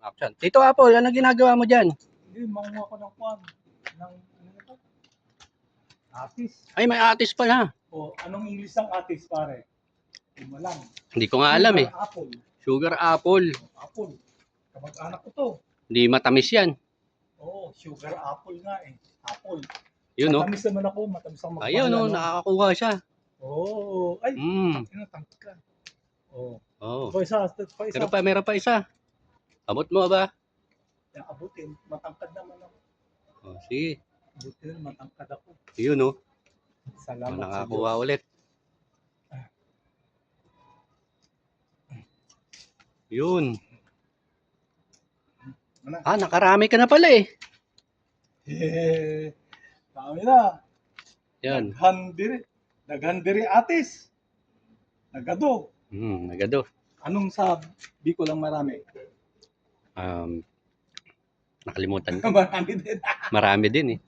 Action. Tito Apple, ano ginagawa mo dyan? Hindi, manguha ko ng kwan. Ng, ano na to? Atis. Ay, may atis pala. O, anong English ng atis, pare? Hindi mo lang. Hindi ko nga alam eh. Apple. Sugar apple. Apple. Kamag-anak ko to. Hindi matamis yan. Oo, sugar apple nga eh. Apple. Yun no? Matamis naman ako. Matamis ako magpahal. Ayun no, nakakakuha siya. Oo. Ay, tangkad ka. Oo. Oh. Pa isa. Meron pa isa. Abot mo ba? Yung abutin, matangkad naman ako. Oh, sige. Abutin, matangkad ako. Yun no. Salamat sa Nakakuha ulit. Yun. Nakarami ka na pala eh. Dami na. Yan. Naghandiri atis. Nagado. Nagado. Anong sa Bicol lang marami? Nakalimutan ko. Marami din. Marami din eh.